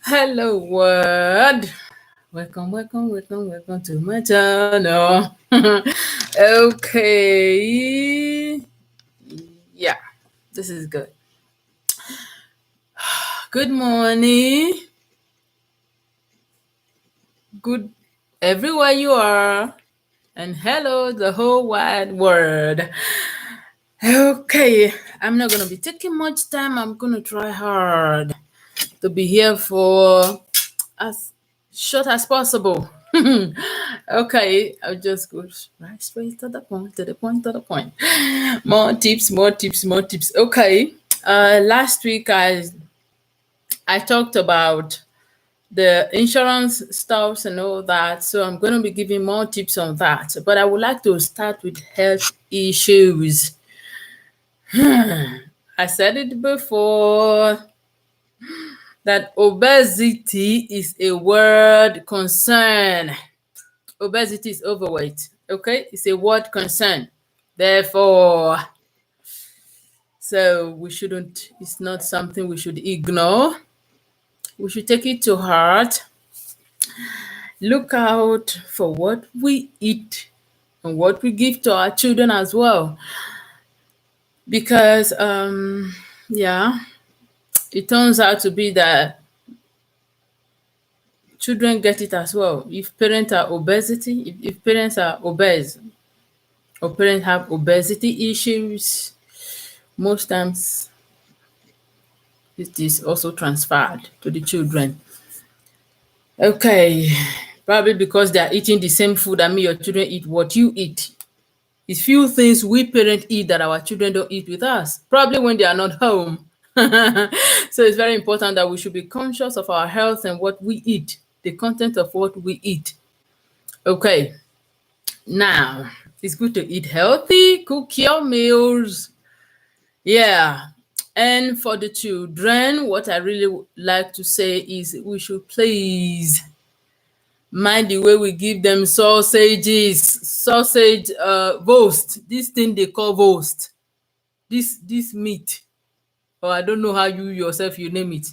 Hello, world. Welcome to my channel. Okay. Yeah, this is good. Good morning. Good everywhere you are. And hello, the whole wide world. Okay, I'm not going to be taking much time. I'm going to try hard to be here for as short as possible. Okay, I'll just go right straight to the point, to the point, to the point. More tips, more tips, more tips. Okay. Last week I talked about the insurance stuffs and all that. So I'm going to be giving more tips on that. But I would like to start with health issues. I said it before that obesity is a world concern. Obesity is overweight. Okay, it's a word concern. Therefore, so it's not something we should ignore. We should take it to heart. Look out for what we eat and what we give to our children as well. Because, yeah, it turns out to be that children get it as well. If parents are if parents are obese, or parents have obesity issues, most times it is also transferred to the children. Okay, probably because they are eating the same food. I mean, your children eat what you eat. It's few things we parents eat that our children don't eat with us, probably when they are not home. So it's very important that we should be conscious of our health and what we eat, the content of what we eat. Okay, now it's good to eat healthy, cook your meals. Yeah. And for the children, what I really like to say is we should please mind the way we give them sausage roast, this thing they call roast, this meat, or I don't know how you yourself you name it.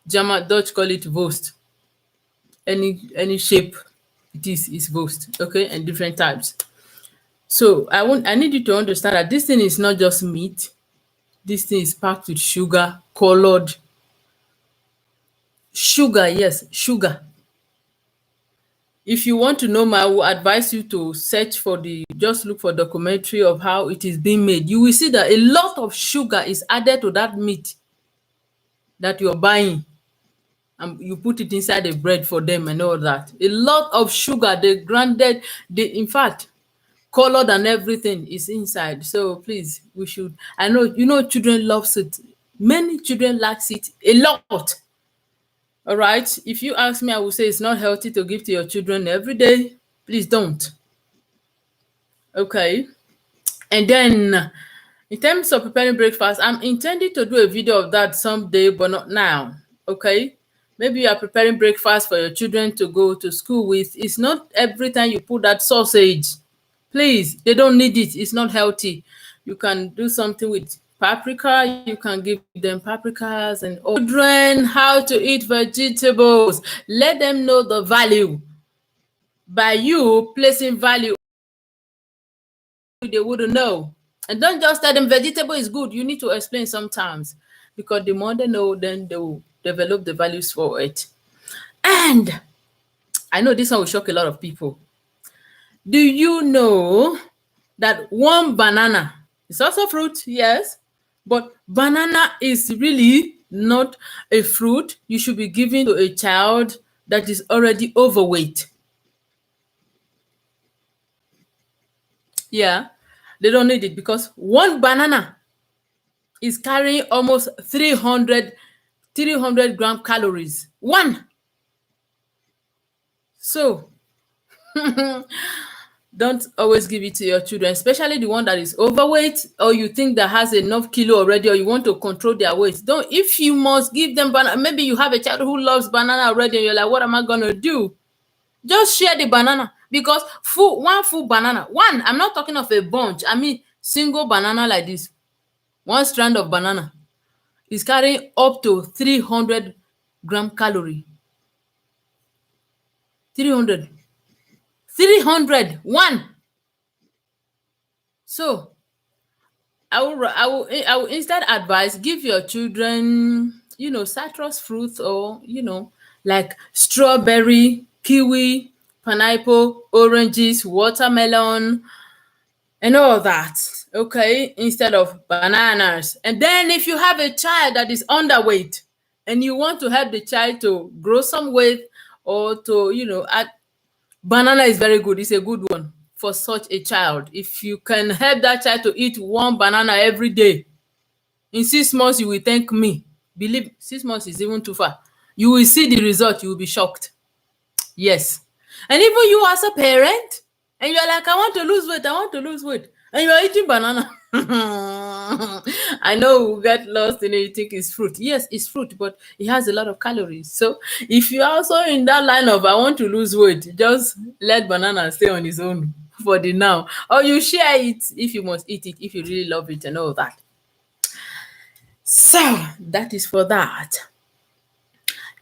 German Dutch call it roast. Any shape it is roast. Okay, and different types. So I need you to understand that this thing is not just meat. This thing is packed with sugar, colored sugar. Yes, sugar. If you want to know more, I will advise you to just look for documentary of how it is being made. You will see that a lot of sugar is added to that meat that you're buying, and you put it inside the bread for them and all that. A lot of sugar, in fact, colored and everything is inside. So please, I know children loves it. Many children likes it a lot. All right. If you ask me, I will say it's not healthy to give to your children every day. Please don't. Okay. And then in terms of preparing breakfast, I'm intending to do a video of that someday, but not now. Okay. Maybe you are preparing breakfast for your children to go to school with. It's not every time you put that sausage. Please, they don't need it. It's not healthy. You can do something with paprika. You can give them paprikas and children how to eat vegetables. Let them know the value. By you placing value, they wouldn't know. And don't just tell them vegetable is good. You need to explain sometimes, because the more they know, then they will develop the values for it. And I know this one will shock a lot of people. Do you know that one banana is also fruit? Yes, but banana is really not a fruit you should be giving to a child that is already overweight. Yeah, they don't need it because one banana is carrying almost 300 gram calories. One. So don't always give it to your children, especially the one that is overweight, or you think that has enough kilo already, or you want to control their weight. Don't. If you must give them banana, maybe you have a child who loves banana already and you're like, what am I gonna do? Just share the banana, because one full banana, I'm not talking of a bunch, I mean single banana like this, one strand of banana is carrying up to 300 gram calorie. 300. 300. One. So I will instead advise, give your children, citrus fruits, or like strawberry, kiwi, pineapple, oranges, watermelon, and all that. Okay, instead of bananas. And then if you have a child that is underweight and you want to help the child to grow some weight, or to add, banana is very good. It's a good one for such a child. If you can help that child to eat one banana every day, in 6 months you will thank me. Believe, 6 months is even too far. You will see the result. You will be shocked. Yes. And even you as a parent, and you're like, I want to lose weight, I want to lose weight, and you're eating banana. I know we'll get lost in it. You think it's fruit. Yes, it's fruit, but it has a lot of calories. So if you're also in that line of I want to lose weight, just let banana stay on its own for the now. Or you share it if you must eat it, if you really love it and all that. So that is for that.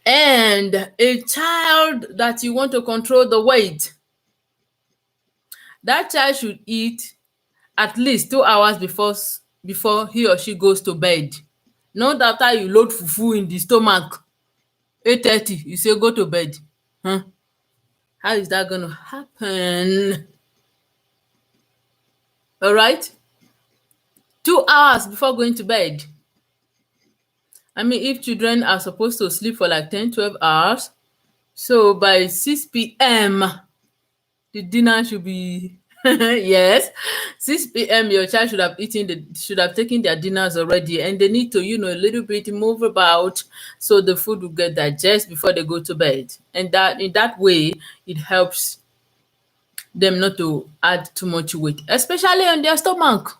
And a child that you want to control the weight, that child should eat at least 2 hours before he or she goes to bed. Not after you load fufu in the stomach, 8:30, you say go to bed. How is that going to happen? All right? 2 hours before going to bed. I mean, if children are supposed to sleep for like 10-12 hours, so by 6 p.m., the dinner should be yes, 6 p.m. your child should have taken their dinners already, and they need to, a little bit move about so the food will get digested before they go to bed. And that in that way, it helps them not to add too much weight, especially on their stomach.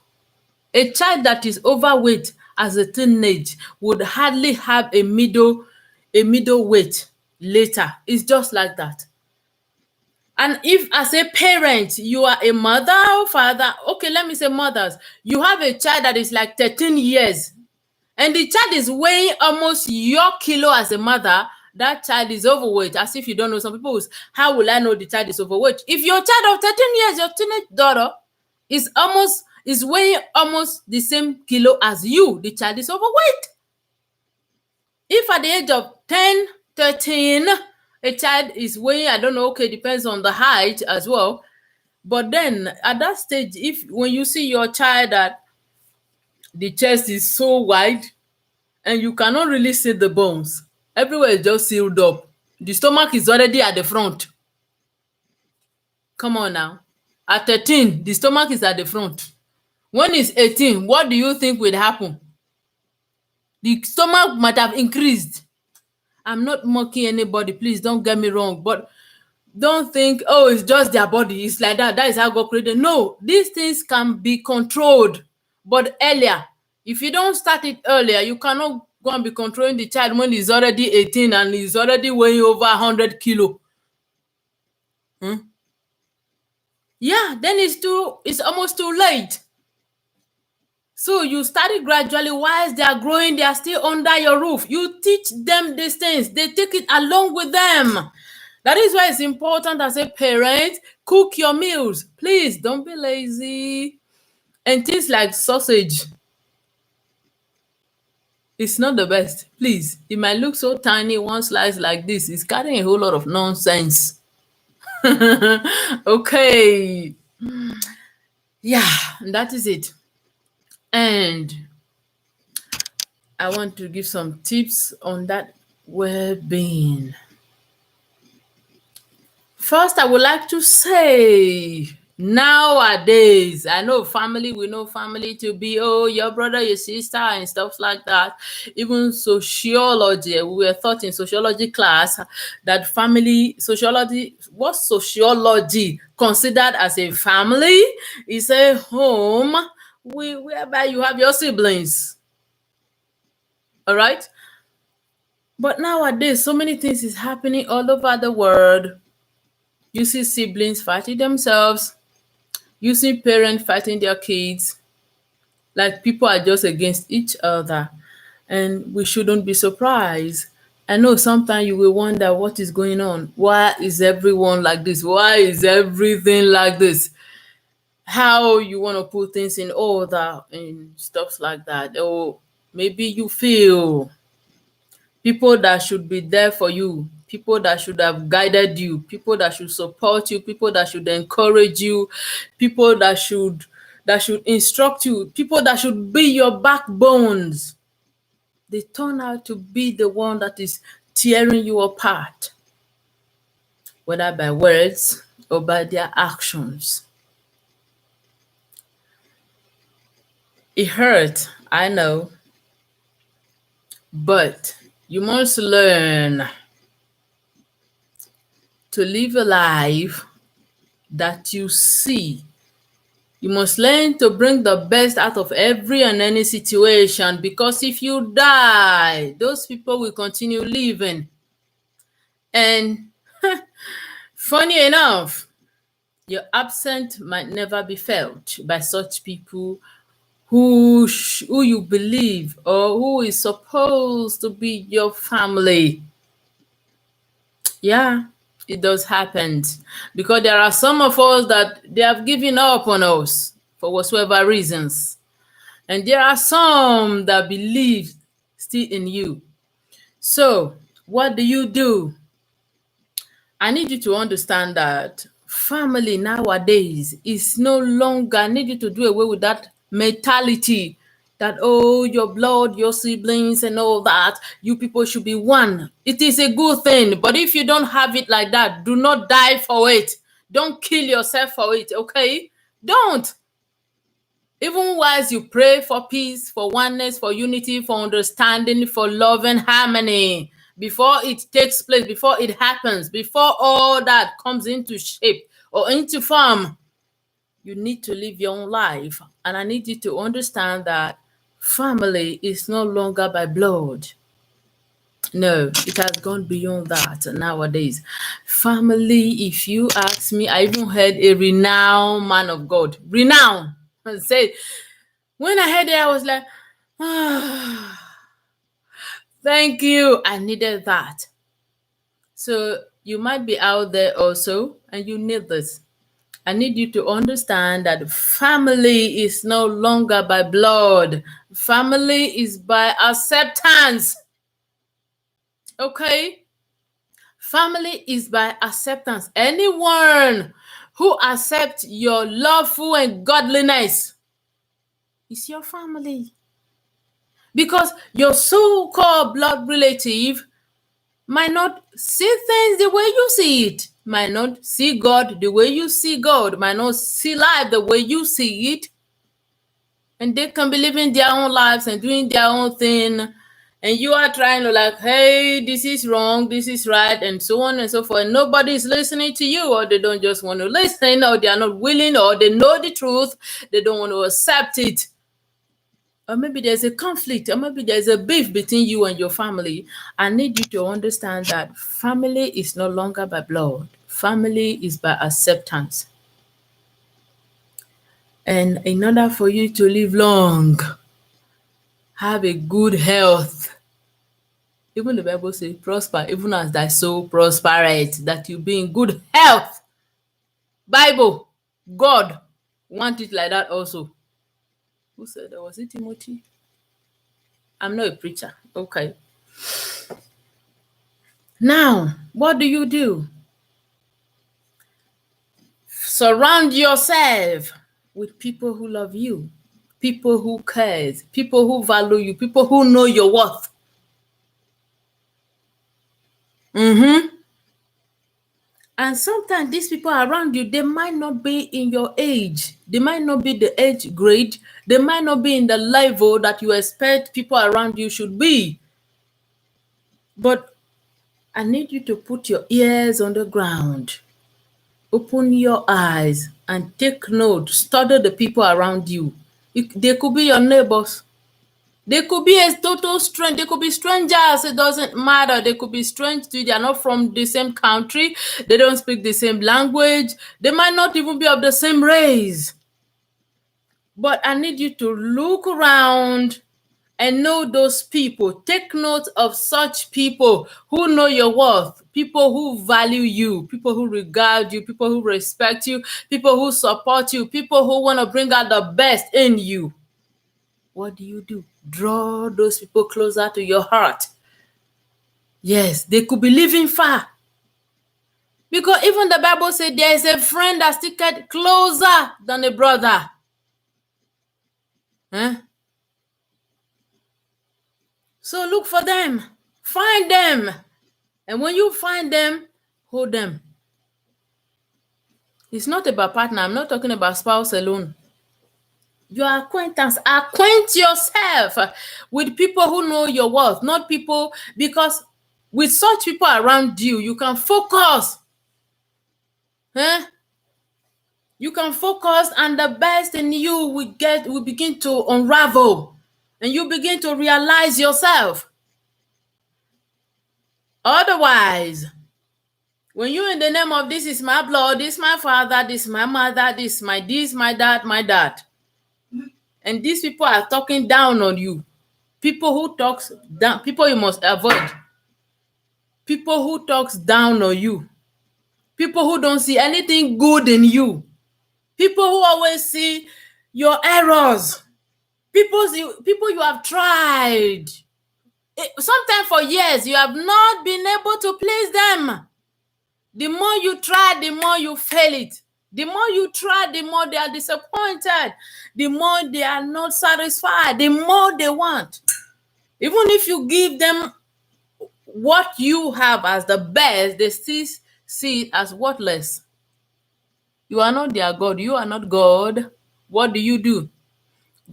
A child that is overweight as a teenage would hardly have a middle weight later. It's just like that. And if as a parent, you are a mother or father, okay, let me say mothers, you have a child that is like 13 years and the child is weighing almost your kilo as a mother, that child is overweight. As if you don't know, some people will, how will I know the child is overweight? If your child of 13 years, your teenage daughter, is weighing almost the same kilo as you, the child is overweight. If at the age of 10, 13, a child is weighing, I don't know, okay, depends on the height as well. But then at that stage, when you see your child that the chest is so wide and you cannot really see the bones, everywhere is just sealed up. The stomach is already at the front. Come on now. At 13, the stomach is at the front. When it's 18, what do you think will happen? The stomach might have increased. I'm not mocking anybody, please don't get me wrong, but don't think, oh, it's just their body, it's like that, that is how God created. No, these things can be controlled, but earlier. If you don't start it earlier, you cannot go and be controlling the child when he's already 18 and he's already weighing over 100 kilo. Yeah, then it's almost too late. So you start it gradually. Whilst they are growing, they are still under your roof. You teach them these things. They take it along with them. That is why it's important as a parent, cook your meals. Please don't be lazy. And things like sausage, it's not the best. Please, it might look so tiny, one slice like this. It's carrying a whole lot of nonsense. Okay. Yeah, that is it. And I want to give some tips on that well-being. First, I would like to say, nowadays, I know family, we know family to be, oh, your brother, your sister, and stuff like that. Even sociology, we were taught in sociology class that what sociology considered as a family is a home whereby you have your siblings. All right? But nowadays, so many things is happening all over the world. You see siblings fighting themselves. You see parents fighting their kids. Like people are just against each other. and we shouldn't be surprised. I know sometimes you will wonder what is going on. Why is everyone like this? Why is everything like this? How you want to put things in order and stuff like that. Or maybe you feel people that should be there for you, people that should have guided you, people that should support you, people that should encourage you, people that should instruct you, people that should be your backbones. They turn out to be the one that is tearing you apart, whether by words or by their actions. It hurts, I know, but you must learn to live a life that you see. You must learn to bring the best out of every and any situation, because if you die, those people will continue living. And funny enough, your absence might never be felt by such people who you believe or who is supposed to be your family. Yeah, it does happen, because there are some of us that they have given up on us for whatsoever reasons, and there are some that believe still in you. So what do? I need you to understand that family nowadays is no longer, I need you to do away with that mentality that, oh, your blood, your siblings, and all that, you people should be one. It is a good thing, but if you don't have it like that, do not die for it. Don't kill yourself for it, okay? Don't. Even whilst you pray for peace, for oneness, for unity, for understanding, for love and harmony, before it takes place, before it happens, before all that comes into shape or into form, you need to live your own life. And I need you to understand that family is no longer by blood. No, it has gone beyond that nowadays. Family, if you ask me, I even heard a renowned man of God, renowned, say, when I heard it, I was like, ah, thank you. I needed that. So you might be out there also, and you need this. I need you to understand that family is no longer by blood. Family is by acceptance. Okay? Family is by acceptance. Anyone who accepts your lawful and godliness is your family. Because your so-called blood relative might not see things the way you see it, might not see God the way you see God, might not see life the way you see it, and they can be living their own lives and doing their own thing, and you are trying to like, hey, this is wrong, this is right, and so on and so forth, and nobody is listening to you, or they don't just want to listen, or they are not willing, or they know the truth, they don't want to accept it. Or maybe there's a conflict, or maybe there's a beef between you and your family. I need you to understand that family is no longer by blood. Family is by acceptance. And in order for you to live long, have a good health, even the Bible says, prosper, even as thy soul prospereth, that you be in good health. Bible, God want it like that also. Who said that? Was it Timothy? I'm not a preacher. Okay. Now, what do? Surround yourself with people who love you, people who cares, people who value you, people who know your worth. And sometimes these people around you, they might not be in your age. They might not be the age grade. They might not be in the level that you expect people around you should be. But I need you to put your ears on the ground. Open your eyes and take note. Study the people around you. They could be your neighbors. They could be a total stranger. They could be strangers. It doesn't matter. They could be strange to you. They are not from the same country. They don't speak the same language. They might not even be of the same race. But I need you to look around and know those people. Take note of such people who know your worth, people who value you, people who regard you, people who respect you, people who support you, people who want to bring out the best in you. What do? Draw those people closer to your heart. Yes, they could be living far. Because even the Bible said there is a friend that sticketh closer than a brother. Huh? So look for them. Find them. And when you find them, hold them. It's not about partner. I'm not talking about spouse alone. Your acquaintance. Acquaint yourself with people who know your worth, not people, because with such people around you, you can focus. Huh? You can focus, and the best in you will begin to unravel, and you begin to realize yourself. Otherwise, when you in the name of this is my blood, this is my father, this is my mother, this, my dad, my dad, and these people are talking down on you. People who talks down, people you must avoid. People who talks down on you. People who don't see anything good in you. People who always see your errors. People you have tried. Sometimes for years you have not been able to please them. The more you try, the more you fail it. The more you try, the more they are disappointed. The more they are not satisfied. The more they want. Even if you give them what you have as the best, they still see it as worthless. You are not their God. You are not God. What do?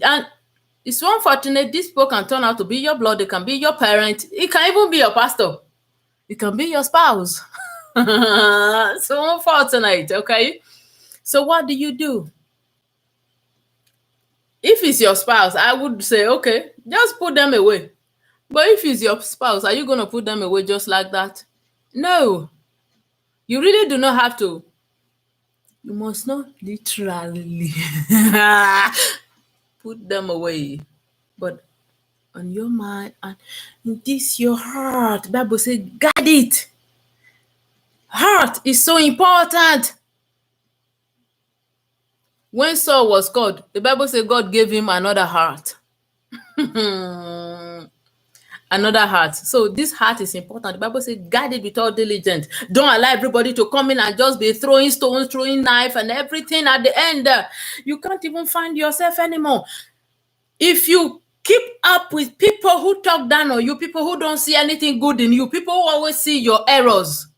And it's so unfortunate these people can turn out to be your blood. They can be your parent. It can even be your pastor. It can be your spouse. So unfortunate, okay? So what do? If it's your spouse, I would say, okay, just put them away. But if it's your spouse, are you going to put them away just like that? No. You really do not have to. You must not literally put them away. But on your mind and in this your heart, the Bible says, guard it. Heart is so important. When Saul was called, the Bible says God gave him another heart. Another heart. So this heart is important. The Bible says, guard it with all diligence. Don't allow everybody to come in and just be throwing stones, throwing knife and everything. At the end, you can't even find yourself anymore. If you keep up with people who talk down on you, people who don't see anything good in you, people who always see your errors,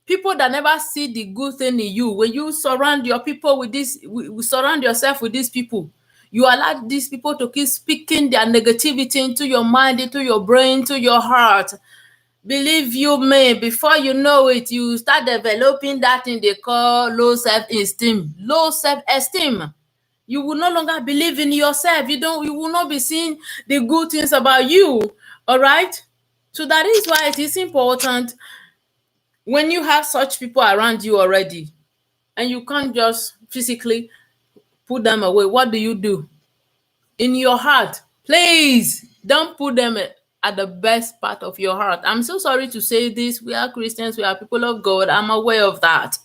people that never see the good thing in you, when you surround your people with this, surround yourself with these people, you allow these people to keep speaking their negativity into your mind, into your brain, into your heart. Believe you me, before you know it, you start developing that thing they call low self-esteem. Low self-esteem. You will no longer believe in yourself. You will not be seeing the good things about you. All right? So that is why it is important when you have such people around you already and you can't just physically put them away. What do? In your heart, please don't put them at the best part of your heart. I'm so sorry to say this. We are Christians. We are people of God. I'm aware of that.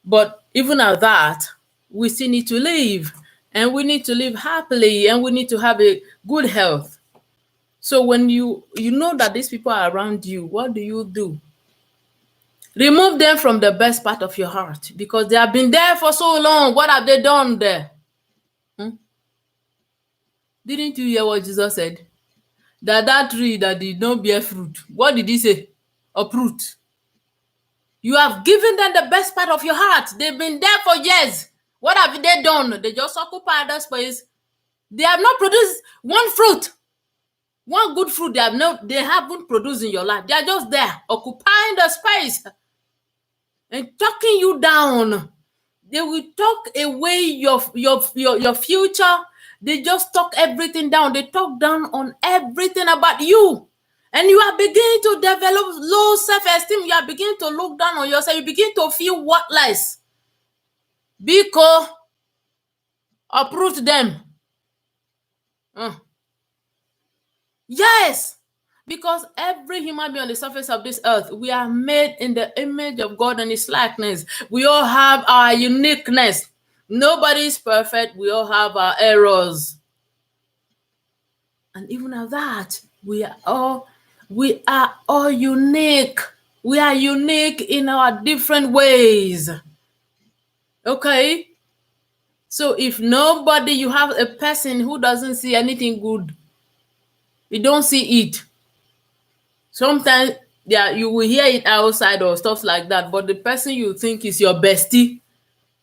But even at that, we still need to live. And we need to live happily. And we need to have a good health. So when you know that these people are around you, what do? Remove them from the best part of your heart, because they have been there for so long. What have they done there? Didn't you hear what Jesus said? That tree that did not bear fruit, what did he say? Uproot. You have given them the best part of your heart. They've been there for years. What have they done? They just occupy that space. They have not produced one fruit. One good fruit they haven't produced in your life. They are just there, occupying the space and talking you down. They will talk away your future. They just talk everything down. They talk down on everything about you. And you are beginning to develop low self-esteem. You are beginning to look down on yourself. You begin to feel worthless. Because uproot them. Yes, because every human being on the surface of this earth, we are made in the image of God and His likeness. We all have our uniqueness. Nobody is perfect. We all have our errors. And even at that, we are all unique. We are unique in our different ways. Okay? So if nobody, you have a person who doesn't see anything good, you don't see it. Sometimes, yeah, you will hear it outside or stuff like that, but the person you think is your bestie,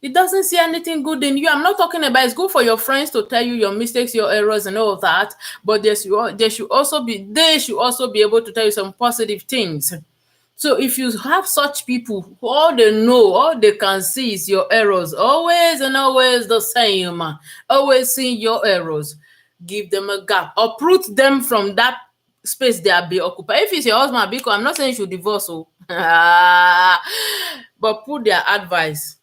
it doesn't see anything good in you. I'm not talking about it's good for your friends to tell you your mistakes, your errors, and all of that, but they should also be able to tell you some positive things. So if you have such people, all they know, all they can see is your errors, always and always the same, always seeing your errors. Give them a gap, uproot them from that space they are being occupied. If it's your husband, because I'm not saying you should divorce, oh, but put their advice,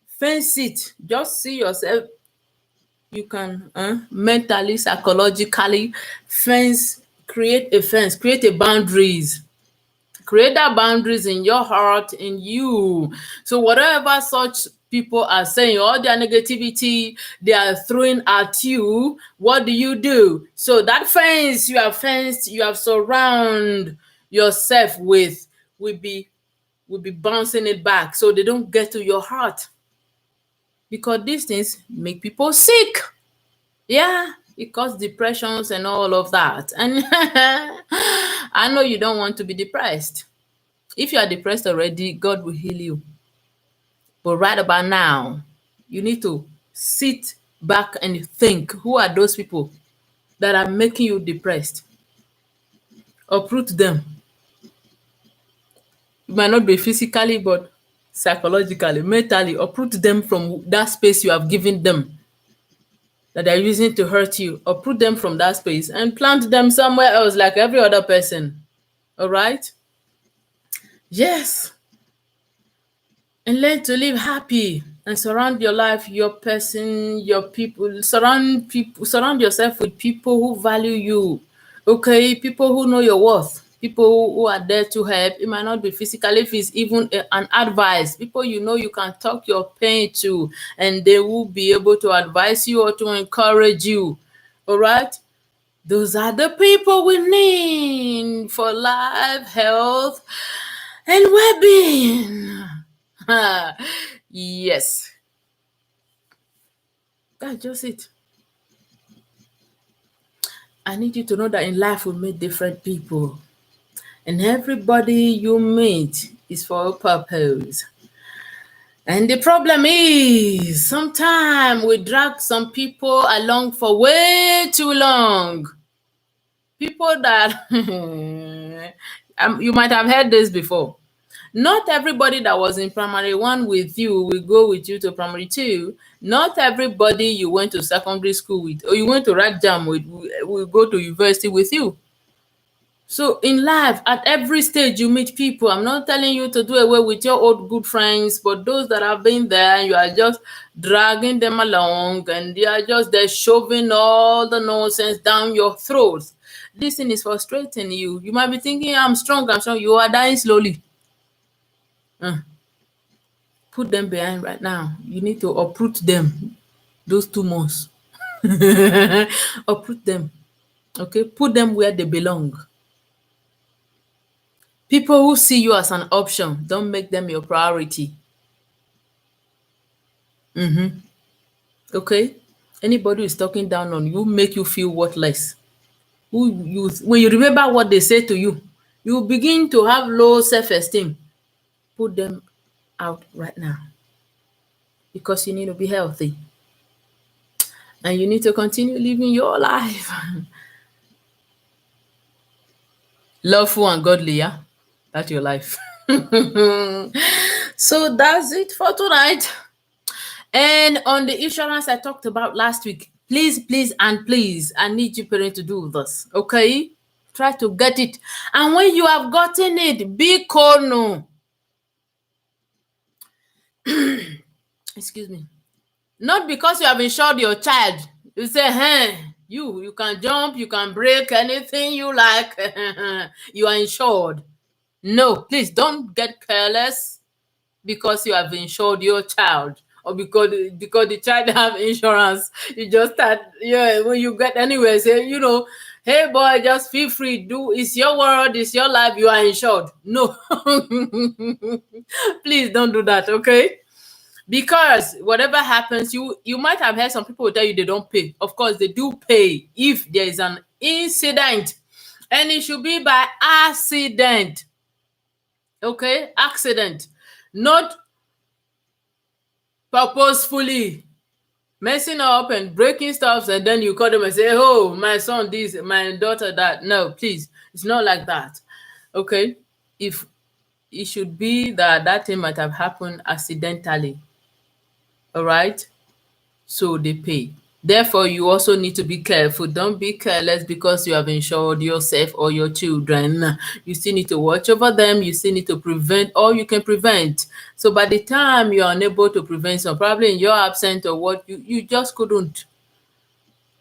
fence it. Just see yourself. You can mentally, psychologically fence, create a fence, create a boundaries. Create that boundaries in your heart, in you. So whatever such people are saying, all their negativity they are throwing at you, what do? So that fence you have fenced, you have surround yourself with, will be bouncing it back so they don't get to your heart. Because these things make people sick. Yeah, it causes depressions and all of that. And I know you don't want to be depressed. If you are depressed already, God will heal you. But right about now, you need to sit back and think, who are those people that are making you depressed? Uproot them. It might not be physically, but psychologically, mentally, uproot them from that space you have given them that they're using to hurt you. Uproot them from that space and plant them somewhere else like every other person. All right? Yes. And learn to live happy and surround your life, your person, your people. Surround yourself with people who value you. Okay, people who know your worth, people who are there to help. It might not be physical, if it's even an advice. People you know you can talk your pain to, and they will be able to advise you or to encourage you. All right. Those are the people we need for life, health, and well-being. Yes, that's just it. I need you to know that in life we meet different people, and everybody you meet is for a purpose. And the problem is sometimes we drag some people along for way too long. People that you might have heard this before. Not everybody that was in primary one with you will go with you to primary two. Not everybody you went to secondary school with or you went to write jam with will go to university with you. So in life, at every stage you meet people. I'm not telling you to do away with your old good friends, but those that have been there, you are just dragging them along and they are just there shoving all the nonsense down your throat. This thing is frustrating you. You might be thinking, I'm strong, I'm strong. You are dying slowly. Uh, Put them behind right now. You need to uproot them. Those 2 months. Uproot them. Okay? Put them where they belong. People who see you as an option, don't make them your priority. Okay? Anybody who is talking down on you, make you feel worthless. When you remember what they say to you, you begin to have low self-esteem. Put them out right now because you need to be healthy and you need to continue living your life. Lawful and godly, yeah? That's your life. So that's it for tonight. And on the insurance I talked about last week, please, I need you parents to do this, okay? Try to get it. And when you have gotten it, be no. Excuse me. Not because you have insured your child. You say, hey, You can jump, you can break anything you like. You are insured. No, please don't get careless because you have insured your child, or because the child have insurance. You just start, yeah, when you get anywhere, say, hey boy, just feel free, do, it's your world, it's your life, you are insured. No. Please don't do that, okay? Because whatever happens, you might have heard some people will tell you they don't pay. Of course they do pay if there is an incident, and it should be by accident. Okay, accident, not purposefully messing up and breaking stuff, and then you call them and say, oh, my son this, my daughter that. No, please, it's not like that. Okay, if it should be that thing might have happened accidentally, all right, so they pay. Therefore, you also need to be careful. Don't be careless because you have insured yourself or your children. You still need to watch over them. You still need to prevent all you can prevent. So by the time you're unable to prevent some, probably in your absence or what, you just couldn't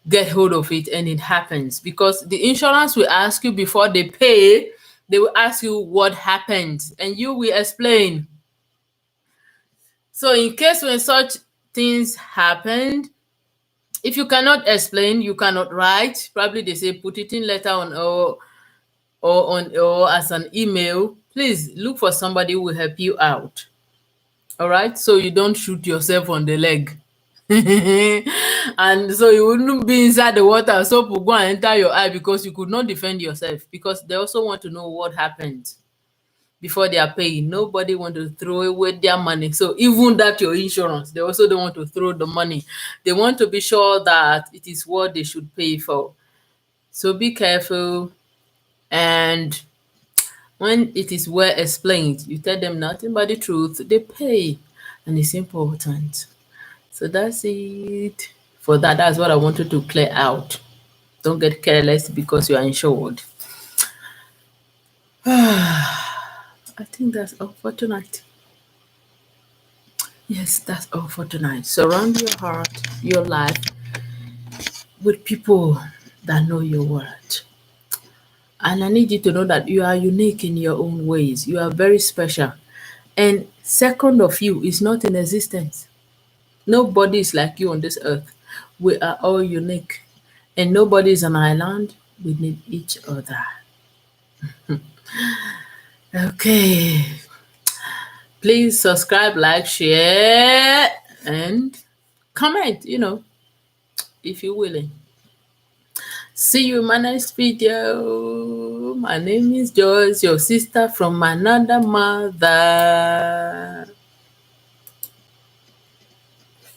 get hold of it, and it happens because the insurance will ask you before they pay. They will ask you what happened and you will explain. So in case when such things happened, if you cannot explain, you cannot write. Probably they say put it in letter on or as an email. Please look for somebody who will help you out. All right, so you don't shoot yourself on the leg. And so you wouldn't be inside the water, soap will go and enter your eye because you could not defend yourself, because they also want to know what happened before they are paying. Nobody want to throw away their money. So even that your insurance, they also don't want to throw the money. They want to be sure that it is what they should pay for. So be careful, and when it is well explained, you tell them nothing but the truth, they pay, and it's important. So that's it for that. That's what I wanted to clear out. Don't get careless because you are insured. I think that's all for tonight. Yes, that's all for tonight. Surround your heart, your life with people that know your word. And I need you to know that you are unique in your own ways. You are very special. And second of you is not in existence. Nobody is like you on this earth. We are all unique. And nobody is an island. We need each other. Okay. Please subscribe, like, share, and comment, if you're willing. See you in my next video. My name is Joyce, your sister from another mother.